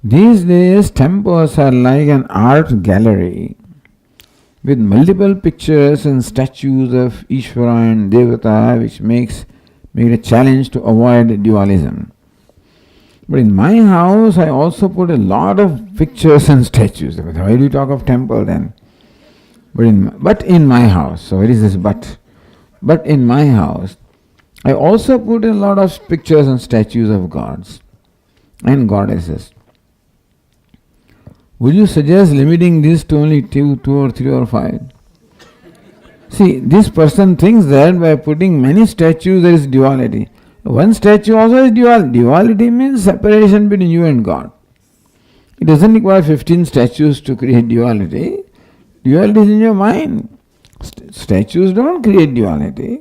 These days, temples are like an art gallery with multiple pictures and statues of Ishvara and Devata, which makes it a challenge to avoid dualism. But in my house, I also put a lot of pictures and statues. Why do you talk of temple then? But in my house, so where is this but? But in my house, I also put a lot of pictures and statues of gods and goddesses. Would you suggest limiting this to only two or three or five? See, this person thinks that by putting many statues there is duality. One statue also is duality. Duality means separation between you and God. It doesn't require 15 statues to create duality. Duality is in your mind. Statues don't create duality.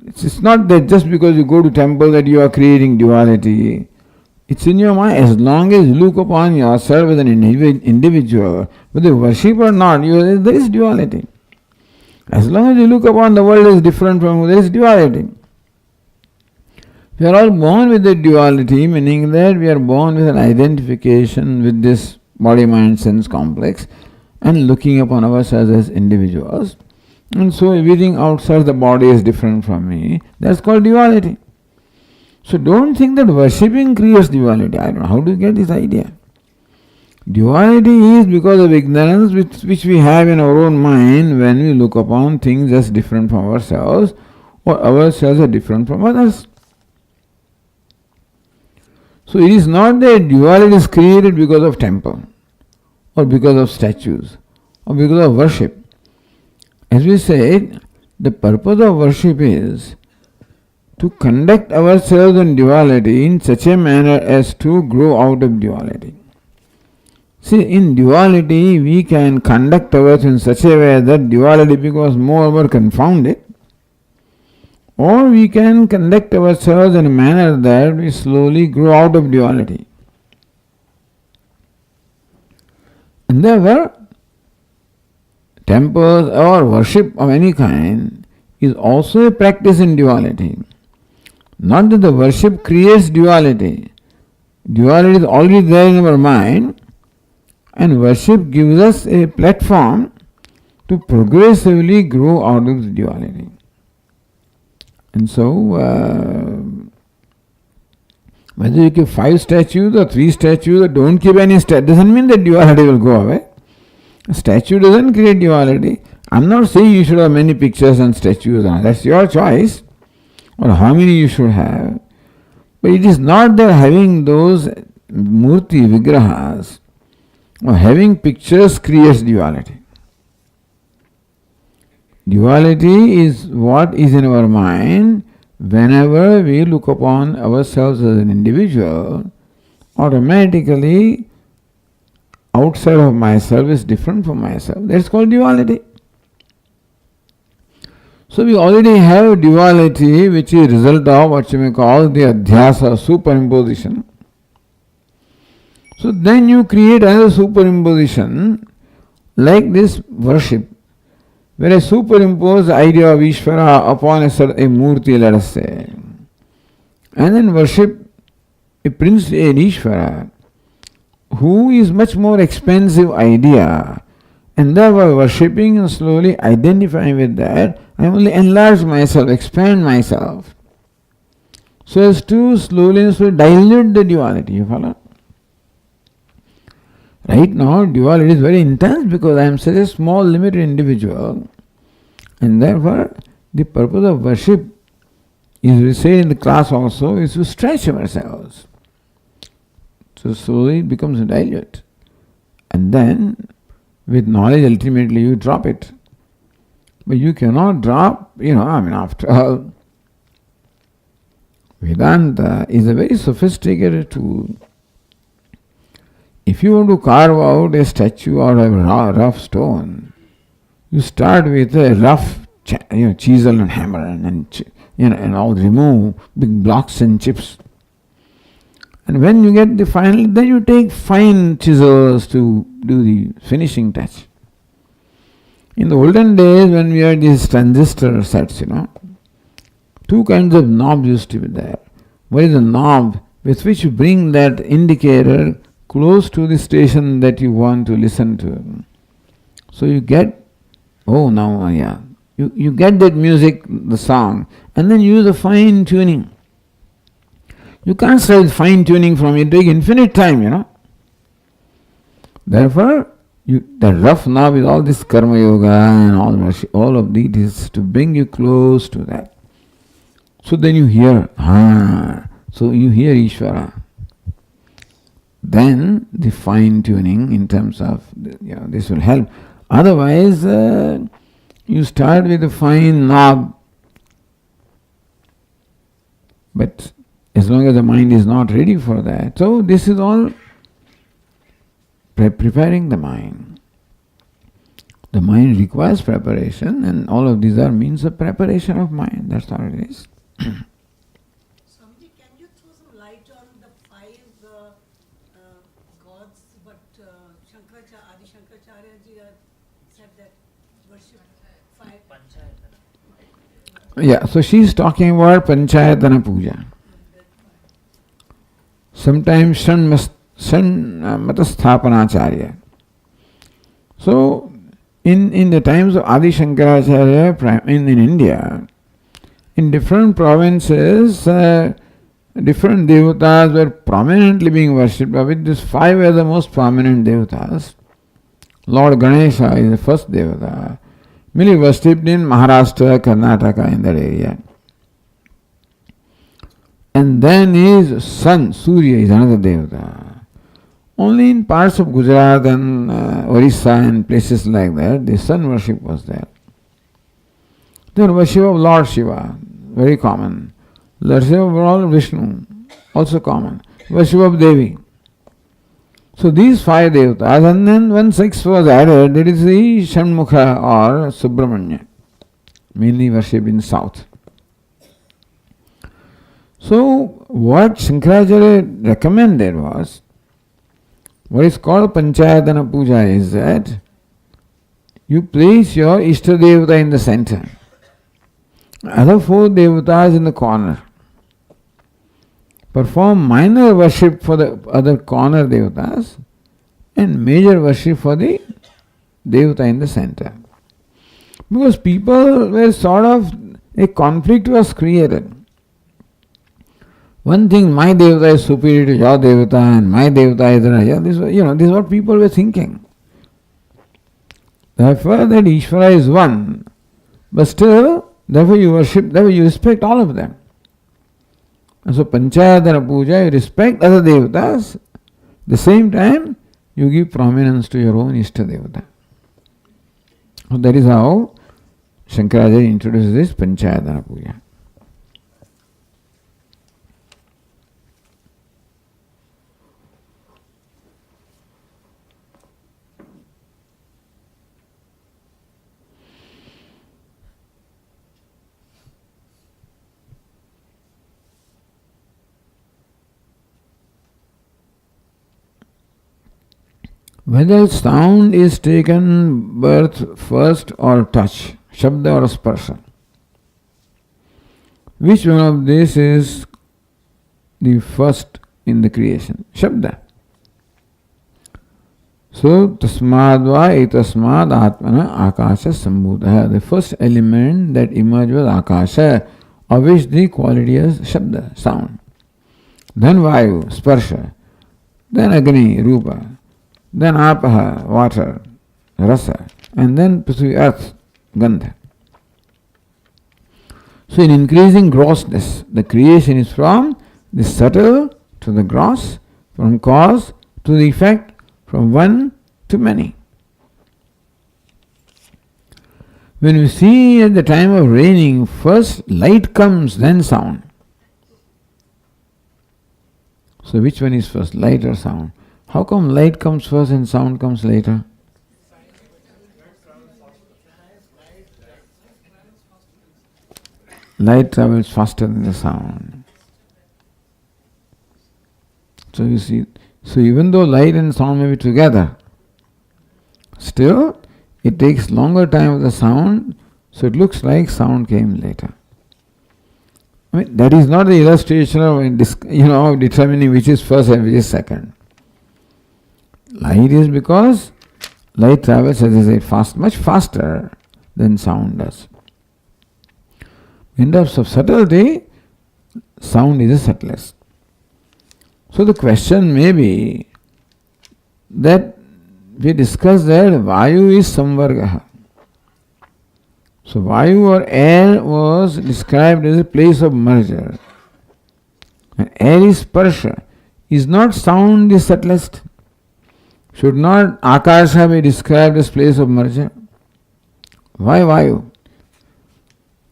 It's not that just because you go to temple that you are creating duality. It's in your mind. As long as you look upon yourself as an individual, whether you worship or not, there is duality. As long as you look upon the world as different from you, there is duality. We are all born with the duality, meaning that we are born with an identification with this body-mind-sense complex and looking upon ourselves as individuals. And so everything outside the body is different from me. That's called duality. So don't think that worshipping creates duality. I don't know, how do you get this idea? Duality is because of ignorance which we have in our own mind when we look upon things as different from ourselves or ourselves are different from others. So it is not that duality is created because of temple or because of statues or because of worship. As we said, the purpose of worship is to conduct ourselves in duality in such a manner as to grow out of duality. See, in duality we can conduct ourselves in such a way that duality becomes more and more confounded, or we can conduct ourselves in a manner that we slowly grow out of duality. And therefore, temples or worship of any kind is also a practice in duality. Not that the worship creates duality. Duality is already there in our mind, and worship gives us a platform to progressively grow out of the duality. And so, whether you keep 5 statues or 3 statues or don't keep any statue, doesn't mean that duality will go away. A statue doesn't create duality. I'm not saying you should have many pictures and statues. That's your choice, or how many you should have. But it is not that having those murti vigrahas or having pictures creates duality. Duality is what is in our mind whenever we look upon ourselves as an individual. Automatically outside of myself is different from myself. That's called duality. So we already have duality, which is result of what you may call the adhyasa, superimposition. So then you create another superimposition like this worship, where I superimpose the idea of Ishvara upon a murti, let us say, and then worship a prince, an Ishvara, who is much more expensive idea, and thereby worshipping and slowly identifying with that, I only enlarge myself, expand myself, so as to slowly dilute the duality. You follow? Right now, duality is very intense because I am such a small, limited individual, and therefore the purpose of worship, as we say in the class also, is to stretch ourselves. So slowly it becomes dilute, and then with knowledge ultimately you drop it. But you cannot drop, after all, Vedanta is a very sophisticated tool. If you want to carve out a statue out of rough stone, you start with a rough chisel and hammer and all remove big blocks and chips. And when you get the final, then you take fine chisels to do the finishing touch. In the olden days when we had these transistor sets, 2 kinds of knobs used to be there. One is a knob with which you bring that indicator close to the station that you want to listen to. So you get, you get that music, the song, and then use a fine tuning. You can't start fine tuning from it, take infinite time, Therefore, the rough knob is all this karma yoga and all of these is to bring you close to that. So then you hear, so you hear Ishvara. Then the fine tuning in terms of, this will help. Otherwise, you start with a fine knob, but as long as the mind is not ready for that. So this is all preparing the mind. The mind requires preparation, and all of these are means of preparation of mind. That's all it is. Swamiji, can you throw some light on the five gods? But Adi Shankaracharya ji said that worship five. Yeah, so she's talking about Panchayatana Puja. Sometimes Matasthapanacarya. So, in the times of Adi Shankaracharya in India, in different provinces, different devatas were prominently being worshipped. With these five are the most prominent devatas. Lord Ganesha is the first devata, mainly worshipped in Maharashtra, Karnataka, in that area. And then is sun, Surya is another devata. Only in parts of Gujarat and Orissa and places like that, the sun worship was there. Then worship of Lord Shiva, very common. Worship of Lord Vishnu, also common. Worship of Devi. So these five devatas, and then when sixth was added, that is the Shanmukha or Subramanya, mainly worshipped in south. So what Shankaracharya recommended was, what is called Panchayatana Puja is that you place your Ishta Devata in the center, other four devatas in the corner. Perform minor worship for the other corner devatas and major worship for the devata in the center. Because people were sort of, a conflict was created. One thing, my devata is superior to your devata and my devata is Raja. This is what people were thinking. Therefore, that Ishvara is one, but still, therefore you worship, therefore you respect all of them. And so Panchayatana Puja, you respect other devatas, at the same time, you give prominence to your own Ishta Devata. So that is how Shankaracharya introduces this Panchayatana Puja. Whether sound is taken birth first or touch, Shabda or Sparsha. Which one of these is the first in the creation? Shabda. So, Tasmadva etasmad atmana akasha sambhuta. The first element that emerged was akasha, of which the quality is Shabda, sound. Then Vayu, Sparsha. Then Agni, Rupa. Then Apaha, water, Rasa, and then Prithvi, earth, Gandha. So in increasing grossness, the creation is from the subtle to the gross, from cause to the effect, from one to many. When we see at the time of raining, first light comes, then sound. So which one is first, light or sound? How come light comes first and sound comes later? Light travels faster than the sound. So you see, so even though light and sound may be together, still it takes longer time with the sound, so it looks like sound came later. I mean, that is not the illustration of determining which is first and which is second. Light is because light travels, as I said, much faster than sound does. In terms of subtlety, sound is the subtlest. So the question may be that we discussed that Vayu is Samvargaha. So Vayu or air was described as a place of merger. And air is Sparsha. Is not sound the subtlest? Should not Akasha be described as place of merger? Why Vayu?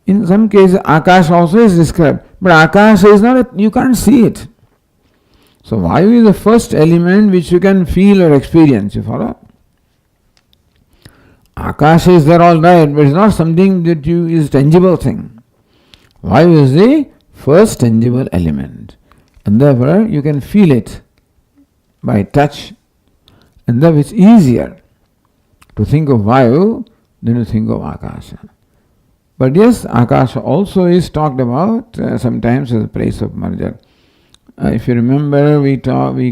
In some cases, Akash also is described, but Akash is not, you can't see it. So, Vayu is the first element which you can feel or experience, you follow? Akash is there all right, but it's not something that is tangible thing. Vayu is the first tangible element, and therefore you can feel it by touch, and therefore it's easier to think of Vayu than to think of Akasha. But yes, Akasha also is talked about sometimes as a place of merger. If you remember, we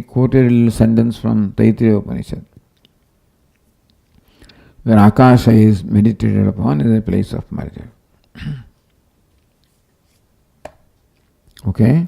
quoted a little sentence from Taittiriya Upanishad, where Akasha is meditated upon as a place of merger. Okay?